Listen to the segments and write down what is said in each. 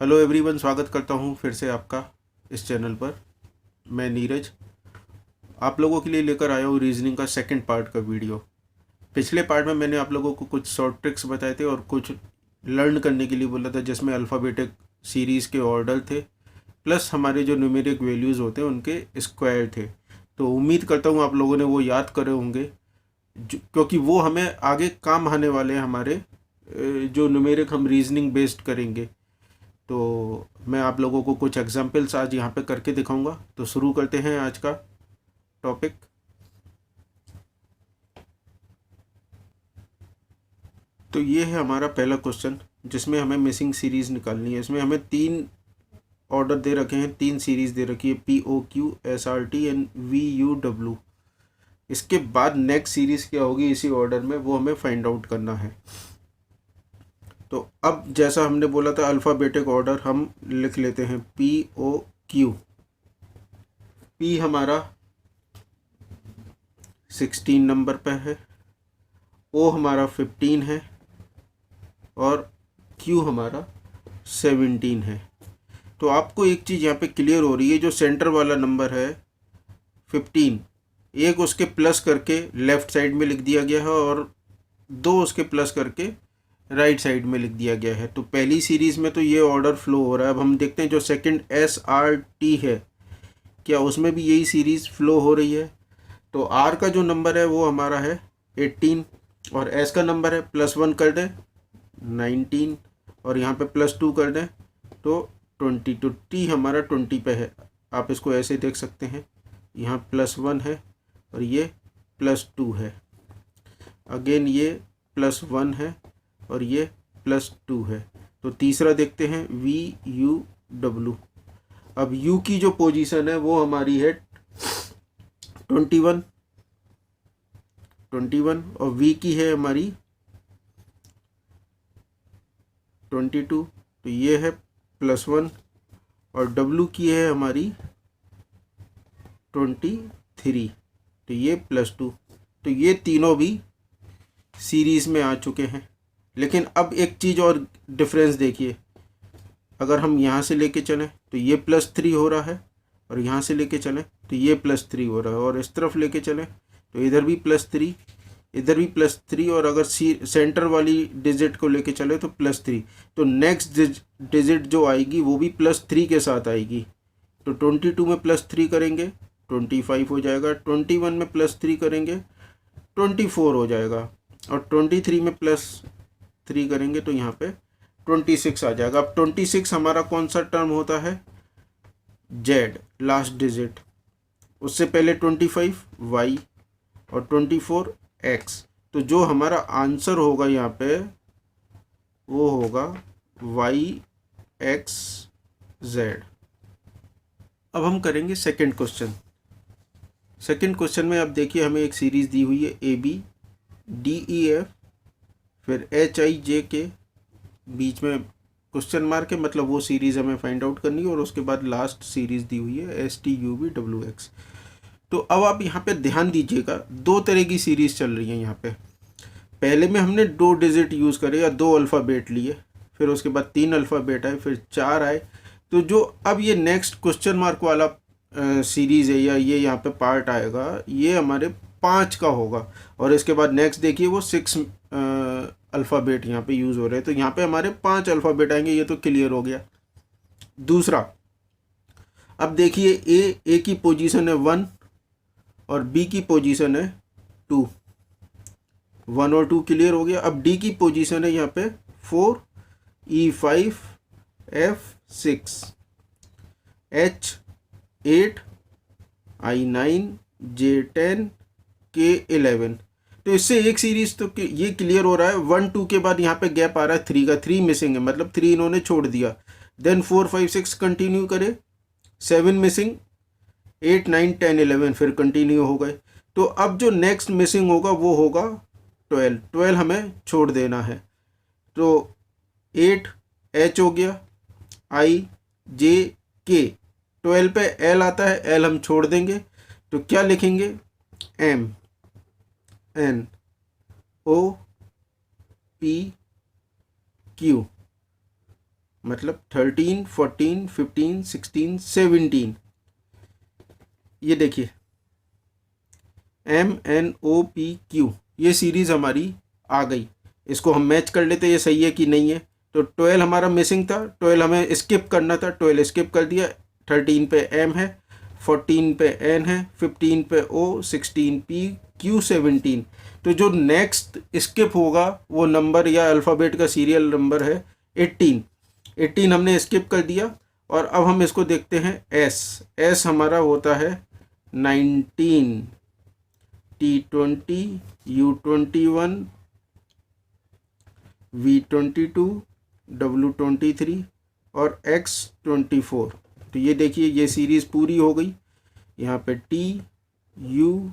Hello everyone, स्वागत करता हूँ फिर से आपका इस चैनल पर। मैं नीरज आप लोगों के लिए लेकर आया हूँ रीजनिंग का सेकंड पार्ट का वीडियो। पिछले पार्ट में मैंने आप लोगों को कुछ शॉर्ट ट्रिक्स बताए थे और कुछ लर्न करने के लिए बोला था, जिसमें अल्फ़ाबेटिक सीरीज़ के ऑर्डर थे प्लस हमारे जो न्यूमेरिक वैल्यूज़ होते हैं उनके स्क्वायर थे। तो उम्मीद करता हूँ आप लोगों ने वो याद करे होंगे, क्योंकि वो हमें आगे काम आने वाले हैं हमारे जो न्यूमेरिक हम रीजनिंग बेस्ड करेंगे। तो मैं आप लोगों को कुछ एग्जांपल्स आज यहाँ पे करके दिखाऊंगा। तो शुरू करते हैं आज का टॉपिक। तो ये है हमारा पहला क्वेश्चन, जिसमें हमें मिसिंग सीरीज़ निकालनी है। इसमें हमें तीन ऑर्डर दे रखे हैं, तीन सीरीज़ दे रखी है, POQ SRT एंड VUW। इसके बाद नेक्स्ट सीरीज़ क्या होगी इसी ऑर्डर में, वो हमें फाइंड आउट करना है। तो अब जैसा हमने बोला था अल्फ़ाबेटिक ऑर्डर हम लिख लेते हैं। POQ, P हमारा 16 नंबर पे है, O हमारा 15 है और Q हमारा 17 है। तो आपको एक चीज़ यहाँ पे क्लियर हो रही है, जो सेंटर वाला नंबर है 15, एक उसके प्लस करके लेफ़्ट साइड में लिख दिया गया है और दो उसके प्लस करके राइट साइड में लिख दिया गया है। तो पहली सीरीज़ में तो ये ऑर्डर फ्लो हो रहा है। अब हम देखते हैं जो सेकंड SRT है, क्या उसमें भी यही सीरीज़ फ्लो हो रही है। तो R का जो नंबर है वो हमारा है 18 और S का नंबर है +1 कर दें 19 और यहाँ पे +2 कर दें तो 20। तो T हमारा 20 पे है। आप इसको ऐसे देख सकते हैं, यहाँ +1 है और ये +2 है, अगेन ये +1 है और ये +2 है। तो तीसरा देखते हैं VUW। अब U की जो पोजीशन है वो हमारी है 21 और V की है हमारी 22। तो ये है +1 और W की है हमारी 23, तो ये +2। तो ये तीनों भी सीरीज़ में आ चुके हैं। लेकिन अब एक चीज़ और डिफरेंस देखिए, अगर हम यहाँ से लेके चलें तो ये +3 हो रहा है और यहाँ से लेके चलें तो ये +3 हो रहा है, और इस तरफ लेके चलें तो इधर भी +3, इधर भी +3, और अगर सेंटर वाली डिजिट को लेके चले तो +3। तो नेक्स्ट डिजिट जो आएगी वो भी +3 के साथ आएगी। तो 22 में +3 करेंगे 25 हो जाएगा, 21 में +3 करेंगे 24 हो जाएगा, और 23 में +3 करेंगे तो यहाँ पे 26 आ जाएगा। अब 26 हमारा कौन सा टर्म होता है? Z, last digit. उससे पहले 25 Y और 24 X। तो जो हमारा आंसर होगा यहाँ पे वो होगा YXZ। अब हम करेंगे सेकंड क्वेश्चन। सेकंड क्वेश्चन में अब देखिए हमें एक सीरीज़ दी हुई है ABDEF, फिर HIJ के बीच में क्वेश्चन मार्क है, मतलब वो सीरीज़ हमें फाइंड आउट करनी है, और उसके बाद लास्ट सीरीज़ दी हुई है STUVWX। तो अब आप यहाँ पे ध्यान दीजिएगा, दो तरह की सीरीज़ चल रही है यहाँ पे। पहले में हमने 2 डिजिट यूज़ करे या 2 अल्फ़ाबेट लिए, फिर उसके बाद 3 अल्फ़ाबेट आए, फिर 4 आए। तो जो अब ये नेक्स्ट क्वेश्चन मार्क वाला सीरीज़ है या ये यहाँ पे पार्ट आएगा, ये हमारे 5 का होगा, और इसके बाद नेक्स्ट देखिए वो 6 अल्फ़ाबेट यहाँ पे यूज़ हो रहे हैं। तो यहाँ पे हमारे 5 अल्फ़ाबेट आएंगे, ये तो क्लियर हो गया। दूसरा, अब देखिए ए की पोजीशन है 1 और बी की पोजीशन है 2, 1 और 2 क्लियर हो गया। अब डी की पोजीशन है यहाँ पे 4, E5, F6, H8, I9, J10, K11। तो इससे एक सीरीज तो ये क्लियर हो रहा है। 1 2 के बाद यहाँ पे गैप आ रहा है 3 का, 3 मिसिंग है, मतलब 3 इन्होंने छोड़ दिया। देन 4 5 6 कंटिन्यू करे, 7 मिसिंग, 8 9 10 11 फिर कंटिन्यू हो गए। तो अब जो नेक्स्ट मिसिंग होगा वो होगा 12, 12 हमें छोड़ देना है। तो 8 H हो गया, I J K, 12 पे L आता है, L हम छोड़ देंगे। तो क्या लिखेंगे? M N O P Q। मतलब 13, 14, 15, 16, 17। ये देखिए MNOPQ, ये सीरीज़ हमारी आ गई। इसको हम मैच कर लेते ये सही है कि नहीं है। तो 12 हमारा मिसिंग था, 12 हमें स्किप करना था, 12 स्किप कर दिया। 13 पे M है, 14 पे N है, 15 पे O, 16 P, Q, 17। तो जो नेक्स्ट स्किप होगा वो नंबर या अल्फ़ाबेट का सीरियल नंबर है 18। 18 हमने स्किप कर दिया। और अब हम इसको देखते हैं S हमारा होता है 19, T20, U21, V22, W23 और X24। तो ये देखिए ये सीरीज़ पूरी हो गई। यहाँ पे T, U,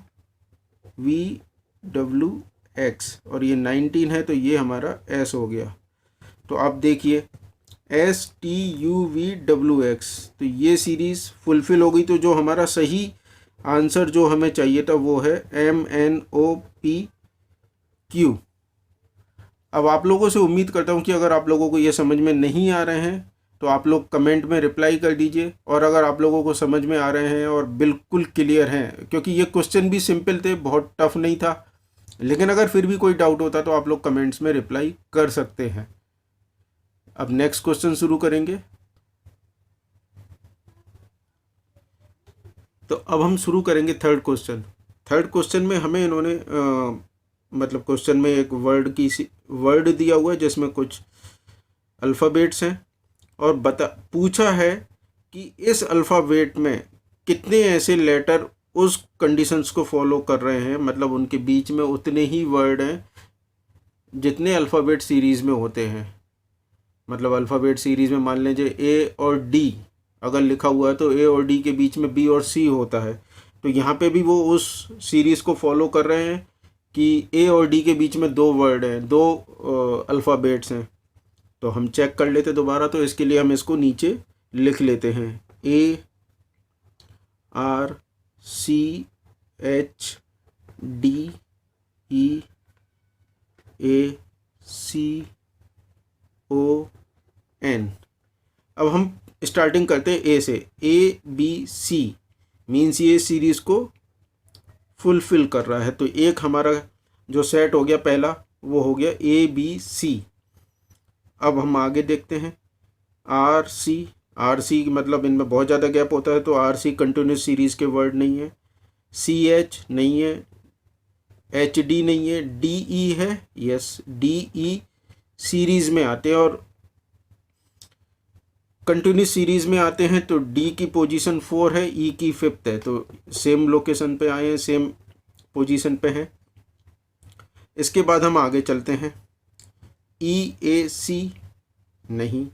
V, W, X और ये 19 है तो ये हमारा S हो गया। तो आप देखिए STUVWX, तो ये सीरीज़ फुलफ़िल हो गई। तो जो हमारा सही आंसर जो हमें चाहिए था वो है MNOPQ। अब आप लोगों से उम्मीद करता हूँ कि अगर आप लोगों को ये समझ में नहीं आ रहे हैं तो आप लोग कमेंट में रिप्लाई कर दीजिए, और अगर आप लोगों को समझ में आ रहे हैं और बिल्कुल क्लियर हैं, क्योंकि ये क्वेश्चन भी सिंपल थे, बहुत टफ नहीं था, लेकिन अगर फिर भी कोई डाउट होता तो आप लोग कमेंट्स में रिप्लाई कर सकते हैं। अब नेक्स्ट क्वेश्चन शुरू करेंगे। तो अब हम शुरू करेंगे थर्ड क्वेश्चन। थर्ड क्वेश्चन में हमें इन्होंने मतलब क्वेश्चन में एक वर्ड दिया हुआ है जिसमें कुछ अल्फ़ाबेट्स हैं, और पूछा है कि इस अल्फ़ाबेट में कितने ऐसे लेटर उस कंडीशंस को फॉलो कर रहे हैं, मतलब उनके बीच में उतने ही वर्ड हैं जितने अल्फ़ाबेट सीरीज़ में होते हैं। मतलब अल्फ़ाबेट सीरीज़ में मान लीजिए A और D अगर लिखा हुआ है तो A और D के बीच में B और C होता है। तो यहाँ पे भी वो उस सीरीज़ को फॉलो कर रहे हैं कि A और D के बीच में दो वर्ड हैं, दो अल्फ़ाबेट्स हैं। तो हम चेक कर लेते दोबारा। तो इसके लिए हम इसको नीचे लिख लेते हैं ARCHDEACON। अब हम स्टार्टिंग करते हैं A से। ABC मीन्स ये सीरीज़ को फुलफ़िल कर रहा है। तो एक हमारा जो सेट हो गया पहला वो हो गया ABC। अब हम आगे देखते हैं RC मतलब इनमें बहुत ज़्यादा गैप होता है, तो RC कंटिन्यूस सीरीज़ के वर्ड नहीं है। CH नहीं है, HD नहीं है, DE है, यस DE सीरीज़ में आते हैं और कंटिन्यूस सीरीज़ में आते हैं। तो D की पोजीशन 4 है, E की 5th है, तो सेम लोकेशन पे आए हैं, सेम पोजीशन पे हैं। इसके बाद हम आगे चलते हैं। EAC नहीं,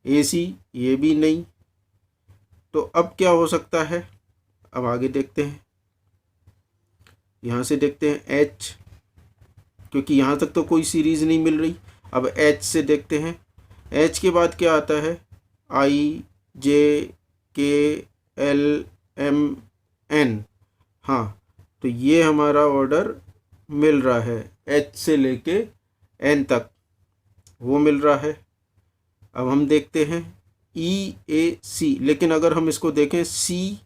AC ये भी नहीं। तो अब क्या हो सकता है, अब आगे देखते हैं। यहाँ से देखते हैं H, क्योंकि यहाँ तक तो कोई सीरीज़ नहीं मिल रही। अब H से देखते हैं। H के बाद क्या आता है, IJKLMN। हाँ, तो ये हमारा ऑर्डर मिल रहा है, H से लेके N तक वो मिल रहा है। अब हम देखते हैं EAC, लेकिन अगर हम इसको देखें CDE,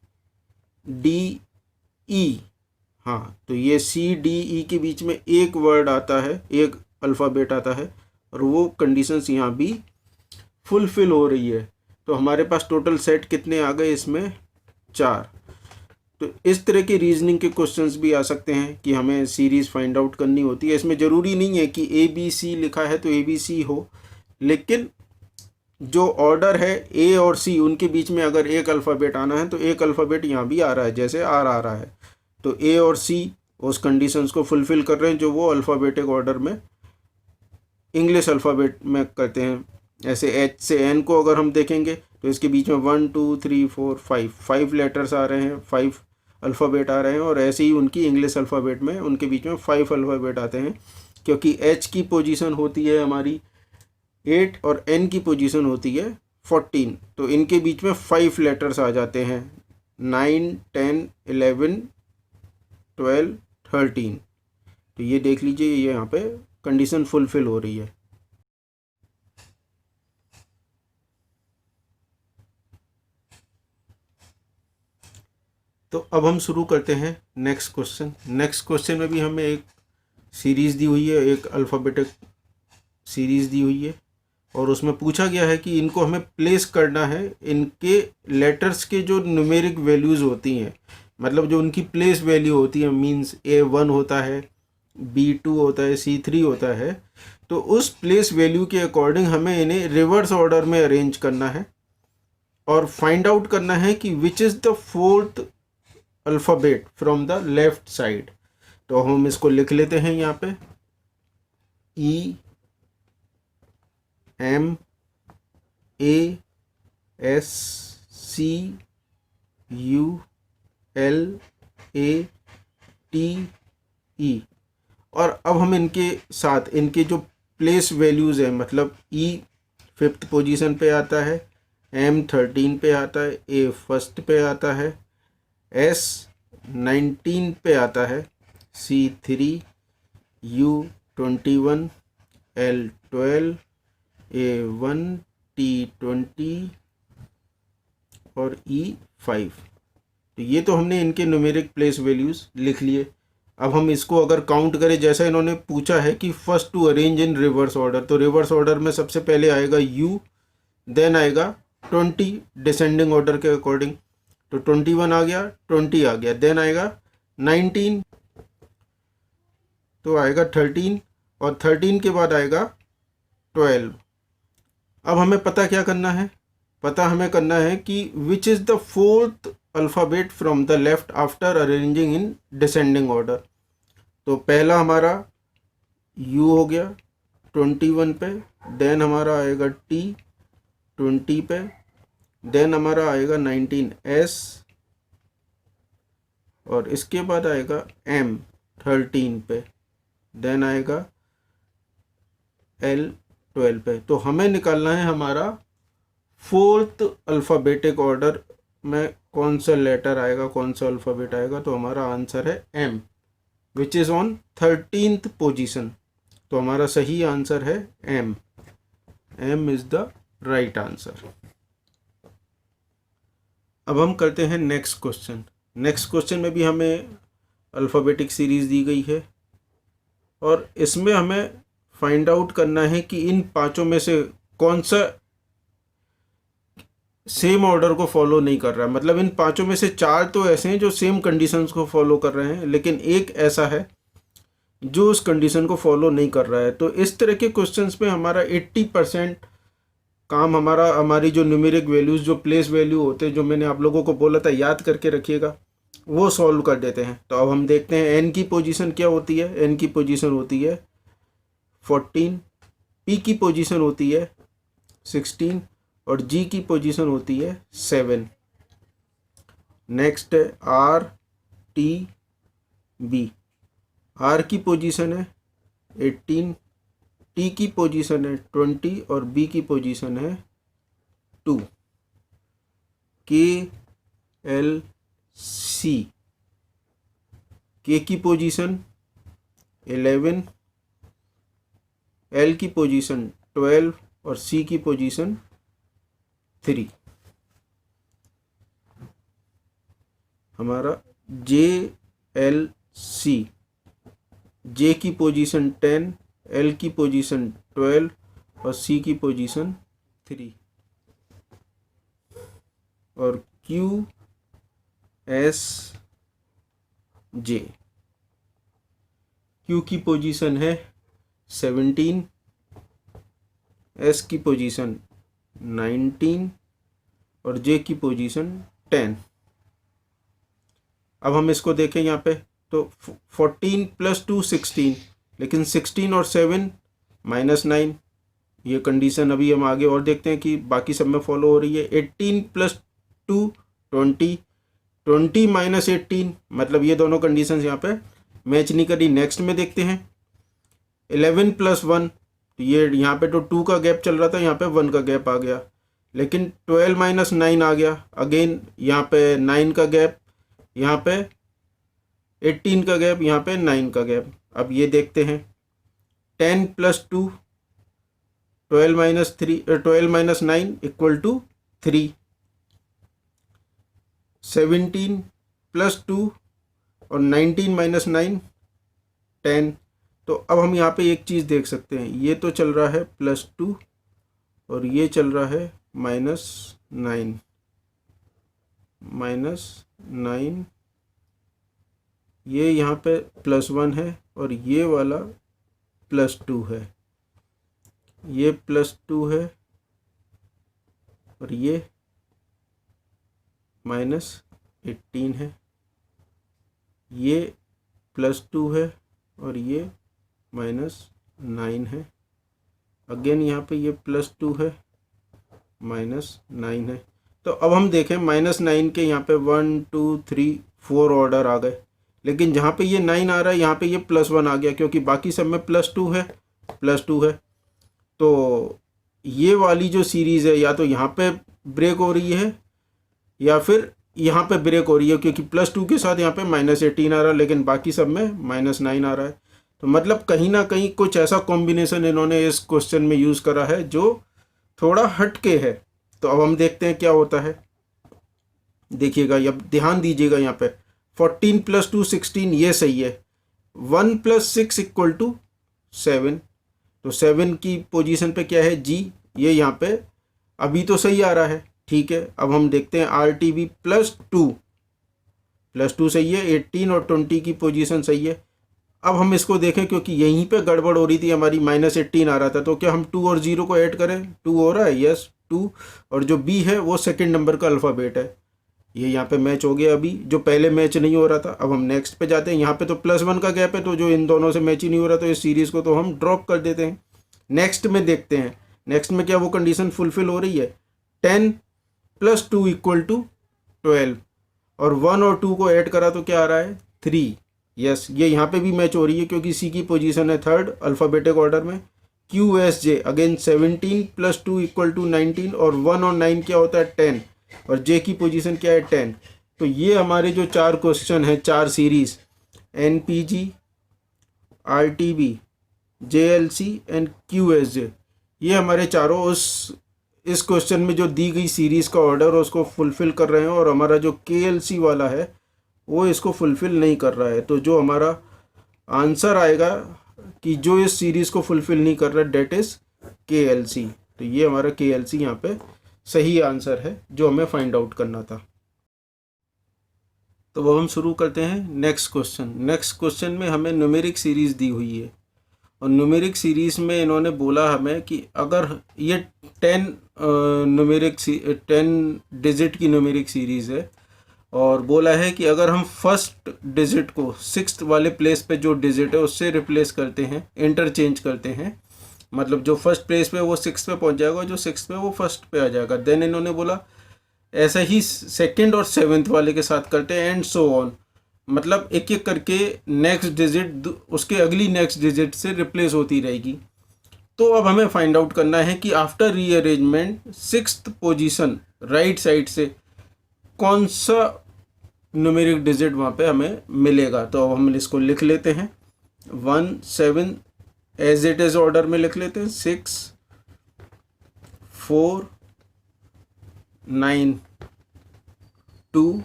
हाँ तो ये CDE के बीच में एक वर्ड आता है, एक अल्फ़ाबेट आता है, और वो कंडीशंस यहाँ भी फुलफ़िल हो रही है। तो हमारे पास टोटल सेट कितने आ गए इसमें, 4। तो इस तरह के रीजनिंग के क्वेश्चंस भी आ सकते हैं कि हमें सीरीज़ फाइंड आउट करनी होती है। इसमें ज़रूरी नहीं है कि ABC लिखा है तो ABC हो, लेकिन जो ऑर्डर है A और C उनके बीच में अगर एक अल्फ़ाबेट आना है तो एक अल्फ़ाबेट यहाँ भी आ रहा है, जैसे R आ रहा है। तो A और C उस कंडीशंस को फुलफ़िल कर रहे हैं जो वो अल्फ़ाबेटिक ऑर्डर में इंग्लिश अल्फ़ाबेट में करते हैं। ऐसे H से N को अगर हम देखेंगे तो इसके बीच में 1 2 3 4 5 लेटर्स आ रहे हैं, 5 अल्फ़ाबेट आ रहे हैं, और ऐसे ही उनकी इंग्लिश अल्फ़ाबेट में उनके बीच में 5 अल्फ़ाबेट आते हैं, क्योंकि H की पोजीशन होती है हमारी 8 और N की पोजीशन होती है 14। तो इनके बीच में 5 लेटर्स आ जाते हैं, 9 10 11 12 13। तो ये देख लीजिए, ये यहाँ पे कंडीशन फुलफ़िल हो रही है। तो अब हम शुरू करते हैं नेक्स्ट क्वेश्चन। नेक्स्ट क्वेश्चन में भी हमें एक सीरीज़ दी हुई है, एक अल्फ़ाबेटिक सीरीज़ दी हुई है और उसमें पूछा गया है कि इनको हमें प्लेस करना है, इनके लेटर्स के जो न्यूमेरिक वैल्यूज़ होती हैं, मतलब जो उनकी प्लेस वैल्यू होती है, मींस A1 होता है, B2 होता है, C3 होता है, तो उस प्लेस वैल्यू के अकॉर्डिंग हमें इन्हें रिवर्स ऑर्डर में अरेंज करना है और फाइंड आउट करना है कि which is the fourth alphabet from the left side. तो हम इसको लिख लेते हैं यहाँ पे E M A S C U L A T E। और अब हम इनके साथ इनके जो प्लेस वैल्यूज़ हैं, मतलब E 5th पोजीशन पे आता है, M 13 पे आता है, A 1st पे आता है, S 19 पे आता है, C 3, U 21, L 12, A 1, T 20 और E 5। तो ये तो हमने इनके न्यूमेरिक प्लेस वैल्यूज़ लिख लिए। अब हम इसको अगर काउंट करें, जैसा इन्होंने पूछा है कि first to arrange in reverse order, तो रिवर्स ऑर्डर में सबसे पहले आएगा U, देन आएगा 20 डिसेंडिंग ऑर्डर के अकॉर्डिंग, तो 21 आ गया, 20 आ गया, देन आएगा 19, तो आएगा 13 और 13 के बाद आएगा 12। अब हमें पता क्या करना है, पता हमें करना है कि which is the fourth alphabet from the left after arranging in descending order. तो पहला हमारा U हो गया 21 पे, देन हमारा आएगा T 20 पे, देन हमारा आएगा 19 S और इसके बाद आएगा M 13 पे, देन आएगा L 12 पे। तो हमें निकालना है हमारा फोर्थ अल्फ़ाबेटिक ऑर्डर में कौन सा लेटर आएगा, कौन सा अल्फ़ाबेट आएगा। तो हमारा आंसर है M, which is on 13th position. तो हमारा सही आंसर है M। M is the right answer. अब हम करते हैं नेक्स्ट क्वेश्चन। नेक्स्ट क्वेश्चन में भी हमें अल्फ़ाबेटिक सीरीज़ दी गई है और इसमें हमें फाइंड आउट करना है कि इन पांचों में से कौन सा सेम ऑर्डर को फॉलो नहीं कर रहा है। मतलब इन पांचों में से चार तो ऐसे हैं जो सेम कंडीशंस को फॉलो कर रहे हैं, लेकिन एक ऐसा है जो उस कंडीशन को फॉलो नहीं कर रहा है। तो इस तरह के क्वेश्चंस में हमारा 80% काम हमारी जो न्यूमेरिक वैल्यूज़, जो प्लेस वैल्यू होते हैं, जो मैंने आप लोगों को बोला था याद करके रखिएगा, वो सॉल्व कर देते हैं। तो अब हम देखते हैं N की पोजीशन क्या होती है। N की पोजीशन होती है 14, P की पोजीशन होती है 16 और G की पोजीशन होती है 7। नेक्स्ट है R T B। R की पोजीशन है 18, T की पोजीशन है 20 और B की पोजीशन है 2। K L C, K की पोजीशन 11, L की पोजीशन 12 और C की पोजीशन 3। हमारा J L C, J की पोजीशन 10, L की पोजीशन 12 और C की पोजीशन 3। और Q S J, Q की पोजीशन है 17, S की पोजीशन 19 और J की पोजीशन 10। अब हम इसको देखें यहाँ पे, तो 14 + 2 16, लेकिन 16 और 7 -9, ये कंडीशन अभी हम आगे और देखते हैं कि बाकी सब में फॉलो हो रही है। 18 + 2 20, 20 - 18, मतलब ये दोनों कंडीशन यहाँ पे मैच नहीं करी। नेक्स्ट में देखते हैं 11 + 1, ये यहाँ पे तो 2 का गैप चल रहा था, यहाँ पे 1 का गैप आ गया, लेकिन 12 - 9 आ गया, अगेन यहाँ पे 9 का गैप, यहाँ पे 18 का गैप, यहाँ पे 9 का गैप। अब ये देखते हैं 10 + 2 12 - 9 = 3, 17 +2 और 19 - 9 10। तो अब हम यहाँ पे एक चीज़ देख सकते हैं, ये तो चल रहा है +2 और ये चल रहा है -9 -9। ये यहाँ पे +1 है और ये वाला +2 है, ये +2 है और ये -18 है, ये +2 है और ये -9 है। अगेन यहाँ पे ये +2 है, -9 है। तो अब हम देखें -9 के यहाँ पे 1 2 3 4 ऑर्डर आ गए, लेकिन जहाँ पे ये 9 आ रहा है यहाँ पे ये +1 आ गया, क्योंकि बाकी सब में +2 है। तो ये वाली जो सीरीज़ है या तो यहाँ पे ब्रेक हो रही है या फिर यहाँ पे ब्रेक हो रही है, क्योंकि +2 के साथ यहाँ पे -18 आ रहा है, लेकिन बाकी सब में -9 आ रहा है। तो मतलब कहीं ना कहीं कुछ ऐसा कॉम्बिनेशन इन्होंने इस क्वेश्चन में यूज़ करा है जो थोड़ा हटके है। तो अब हम देखते हैं क्या होता है। देखिएगा, अब ध्यान दीजिएगा, यहाँ पे 14 + 2 16 ये सही है। 1 + 6 = 7। तो 7 की पोजीशन पे क्या है, जी, ये यहाँ पे अभी तो सही आ रहा है, ठीक है। अब हम देखते हैं RTV +2 सही है, 18 और 20 की पोजीशन सही है। अब हम इसको देखें, क्योंकि यहीं पे गड़बड़ हो रही थी हमारी, -18 आ रहा था, तो क्या हम 2 और 0 को ऐड करें? 2 हो रहा है, यस 2, और जो B है वो सेकंड नंबर का अल्फ़ाबेट है, ये यहाँ पे मैच हो गया अभी, जो पहले मैच नहीं हो रहा था। अब हम नेक्स्ट पे जाते हैं, यहाँ पे तो +1 का गैप है, तो जो इन दोनों से मैच ही नहीं हो रहा, तो इस सीरीज़ को तो हम ड्रॉप कर देते हैं। नेक्स्ट में देखते हैं, नेक्स्ट में क्या वो कंडीशन फुलफिल हो रही है। 10 + 2 = 12 और 1 और 2 को ऐड करा तो क्या आ रहा है, 3। यस, ये यहाँ पे भी मैच हो रही है, क्योंकि C की पोजीशन है 3rd अल्फ़ाबेटिक ऑर्डर में। QSJ अगेन 17 + 2 = 19 और 1 और 9 क्या होता है, 10, और J की पोजीशन क्या है, 10। तो ये हमारे जो 4 क्वेश्चन हैं, 4 series, NPG, RTV, JLC and QSJ, ये हमारे चारों इस क्वेश्चन में जो दी गई सीरीज़ का ऑर्डर उसको फुलफ़िल कर रहे हैं, और हमारा जो KLC वाला है वो इसको फुलफ़िल नहीं कर रहा है। तो जो हमारा आंसर आएगा कि जो इस सीरीज़ को फुलफ़िल नहीं कर रहा, डेट इज़ KLC। तो ये हमारा KLC यहाँ पे सही आंसर है जो हमें फाइंड आउट करना था। तो अब हम शुरू करते हैं नेक्स्ट क्वेश्चन। नेक्स्ट क्वेश्चन में हमें न्यूमेरिक सीरीज़ दी हुई है, और न्यूमेरिक सीरीज़ में इन्होंने बोला हमें कि अगर ये 10 डिजिट की न्यूमेरिक सीरीज़ है, और बोला है कि अगर हम फर्स्ट डिजिट को 6th वाले प्लेस पे जो डिजिट है उससे रिप्लेस करते हैं, इंटरचेंज करते हैं, मतलब जो फर्स्ट प्लेस पे वो 6th पे पहुंच जाएगा, जो 6th पे वो फर्स्ट पे आ जाएगा। देन इन्होंने बोला ऐसा ही 2nd और 7th वाले के साथ करते हैं, एंड सो ऑन, मतलब एक एक करके नेक्स्ट डिजिट उसके अगली नेक्स्ट डिजिट से रिप्लेस होती रहेगी। तो अब हमें फाइंड आउट करना है कि after rearrangement 6th position right side से कौन सा न्यूमेरिक डिजिट वहाँ पे हमें मिलेगा। तो अब हम इसको लिख लेते हैं, 1 7 एज इट इज़ ऑर्डर में लिख लेते हैं, 6 4 9 2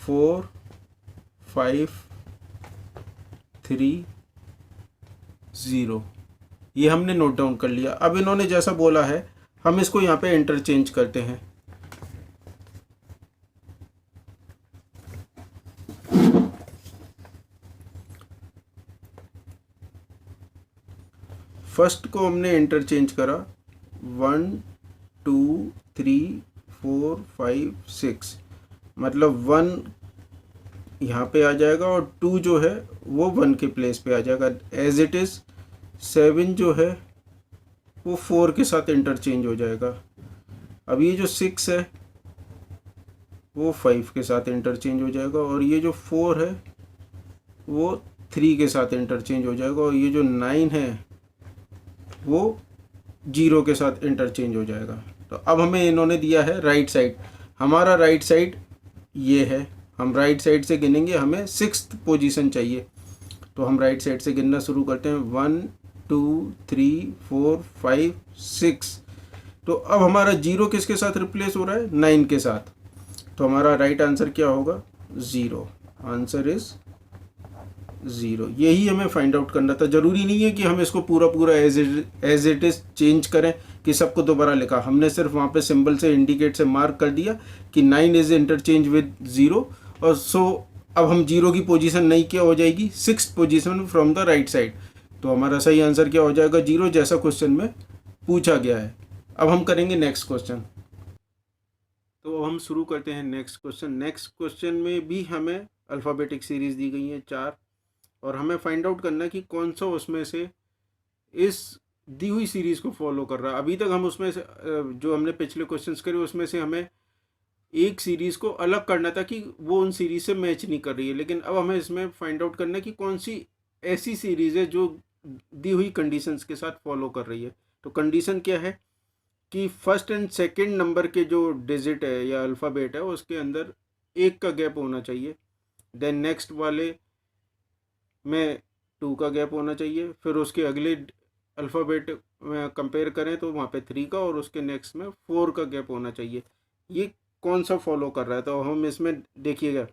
4 5 3 0। ये हमने नोट डाउन कर लिया। अब इन्होंने जैसा बोला है हम इसको यहाँ पे इंटरचेंज करते हैं। फर्स्ट को हमने इंटरचेंज करा, 1 2 3 4 5 6, मतलब 1 यहाँ पे आ जाएगा और 2 जो है वो 1 के प्लेस पे आ जाएगा, एज इट इज़। 7 जो है वो 4 के साथ इंटरचेंज हो जाएगा। अब ये जो 6 है वो 5 के साथ इंटरचेंज हो जाएगा, और ये जो 4 है वो 3 के साथ इंटरचेंज हो जाएगा, और ये जो 9 है वो 0 के साथ इंटरचेंज हो जाएगा। तो अब हमें इन्होंने दिया है राइट साइड, हमारा राइट साइड ये है, हम राइट साइड से गिनेंगे, हमें 6th पोजीशन चाहिए। तो हम राइट साइड से गिनना शुरू करते हैं, 1 2 3 4 5 6। तो अब हमारा 0 किसके साथ रिप्लेस हो रहा है, 9 के साथ। तो हमारा राइट आंसर क्या होगा? 0। Answer is 0। यही हमें फाइंड आउट करना था। ज़रूरी नहीं है कि हम इसको पूरा पूरा एज इट इज़ चेंज करें कि सबको दोबारा लिखा। हमने सिर्फ वहाँ पे सिंबल से इंडिकेट से मार्क कर दिया कि 9 इज़ इंटरचेंज विद 0, और सो अब हम 0 की पोजीशन नहीं क्या हो जाएगी? 6th position from the right side. तो हमारा सही आंसर क्या हो जाएगा? 0, जैसा क्वेश्चन में पूछा गया है। अब हम करेंगे नेक्स्ट क्वेश्चन। तो अब हम शुरू करते हैं नेक्स्ट क्वेश्चन। नेक्स्ट क्वेश्चन में भी हमें अल्फ़ाबेटिक सीरीज़ दी गई है 4, और हमें फाइंड आउट करना है कि कौन सा उसमें से इस दी हुई सीरीज़ को फॉलो कर रहा है। अभी तक हम उसमें से जो हमने पिछले क्वेश्चंस करे उसमें से हमें एक सीरीज़ को अलग करना था कि वो उन सीरीज़ से मैच नहीं कर रही है, लेकिन अब हमें इसमें फाइंड आउट करना है कि कौन सी ऐसी सीरीज़ है जो दी हुई कंडीशंस के साथ फॉलो कर रही है। तो कंडीशन क्या है कि फर्स्ट एंड सेकंड नंबर के जो डिजिट है या अल्फ़ाबेट है उसके अंदर 1 का गैप होना चाहिए। देन नेक्स्ट वाले में 2 का गैप होना चाहिए। फिर उसके अगले अल्फ़ाबेट में कंपेयर करें तो वहाँ पे 3 का, और उसके नेक्स्ट में 4 का गैप होना चाहिए। ये कौन सा फॉलो कर रहा है? तो हम इसमें देखिएगा,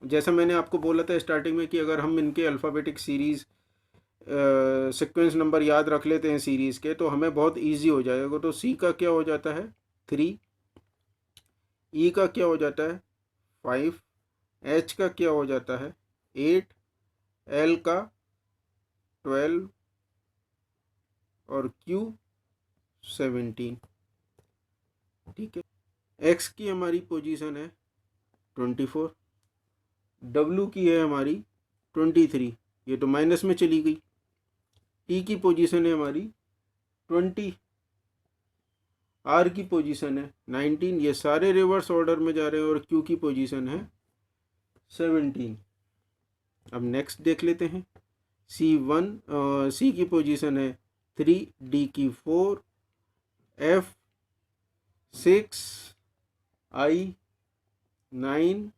जैसा मैंने आपको बोला था स्टार्टिंग में कि अगर हम इनके अल्फ़ाबेटिक सीरीज़ सीक्वेंस नंबर याद रख लेते हैं सीरीज़ के, तो हमें बहुत इजी हो जाएगा। तो सी का क्या हो जाता है? 3, ई का क्या हो जाता है? 5, एच का क्या हो जाता है? 8, एल का 12, और क्यू 17। ठीक है। एक्स की हमारी पोजीशन है 24, डब्ल्यू की है हमारी 23, ये तो माइनस में चली गई। टी की पोजीशन है हमारी 20, आर की पोजीशन है 19, ये सारे रिवर्स ऑर्डर में जा रहे हैं, और क्यू की पोजीशन है 17। अब नेक्स्ट देख लेते हैं। सी की पोजीशन है 3, डी की 4, एफ 6, आई 9,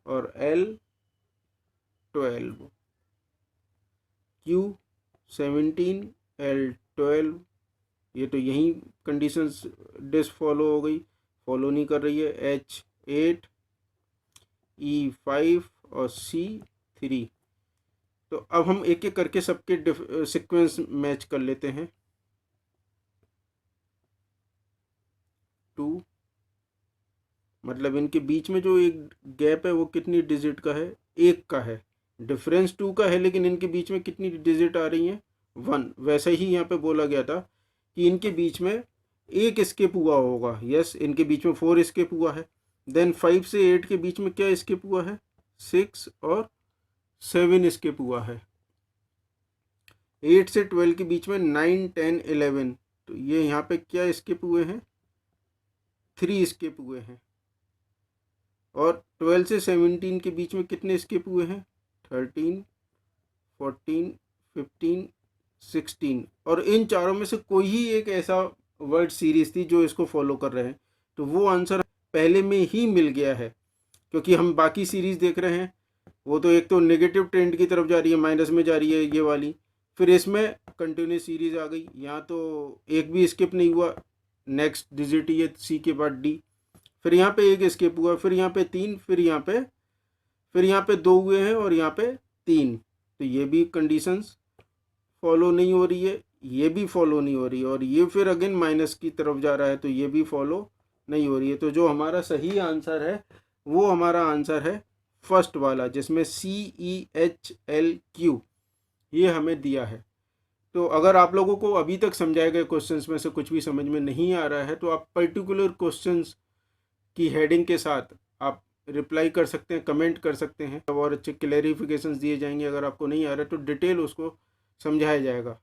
और एल 12, क्यू 17, एल 12। ये तो यही कंडीशंस डिस फॉलो हो गई, फॉलो नहीं कर रही है। एच 8, ई 5, और सी 3। तो अब हम एक एक करके सबके सीक्वेंस मैच कर लेते हैं। 2, मतलब इनके बीच में जो एक गैप है वो कितनी डिजिट का है? 1 का है। डिफरेंस 2 का है, लेकिन इनके बीच में कितनी डिजिट आ रही हैं? 1। वैसे ही यहाँ पे बोला गया था कि इनके बीच में एक स्किप हुआ होगा। यस, इनके बीच में 4 स्किप हुआ है। देन 5 से 8 के बीच में क्या स्किप हुआ है? 6 और 7 स्किप हुआ है। 8 से 12 के बीच में 9, 10, 11, तो ये यहाँ पे क्या स्किप हुए हैं? 3 स्किप हुए हैं। और 12 से 17 के बीच में कितने स्किप हुए हैं? 13, 14, 15, 16। और इन चारों में से कोई ही एक ऐसा वर्ड सीरीज थी जो इसको फॉलो कर रहे हैं, तो वो आंसर पहले में ही मिल गया है। क्योंकि हम बाकी सीरीज देख रहे हैं, वो तो एक तो नेगेटिव ट्रेंड की तरफ जा रही है, माइनस में जा रही है ये वाली। फिर इसमें कंटिन्यूस सीरीज आ गई, यहाँ तो एक भी स्किप नहीं हुआ। नेक्स्ट डिजिट ये सी के बाद डी, फिर यहाँ पे एक स्किप हुआ, फिर यहाँ पे 3, फिर यहाँ पे 2 हुए हैं, और यहाँ पे 3। तो ये भी कंडीशंस फॉलो नहीं हो रही है, ये भी फॉलो नहीं हो रही है, और ये फिर अगेन माइनस की तरफ जा रहा है, तो ये भी फॉलो नहीं हो रही है। तो जो हमारा सही आंसर है वो हमारा आंसर है फर्स्ट वाला, जिसमें CEHLQ ये हमें दिया है। तो अगर आप लोगों को अभी तक समझाए गए क्वेश्चंस में से कुछ भी समझ में नहीं आ रहा है, तो आप पर्टिकुलर क्वेश्चंस की हेडिंग के साथ आप रिप्लाई कर सकते हैं, कमेंट कर सकते हैं, और अच्छे क्लैरिफिकेशंस दिए जाएंगे। अगर आपको नहीं आ रहा है तो डिटेल उसको समझाया जाएगा।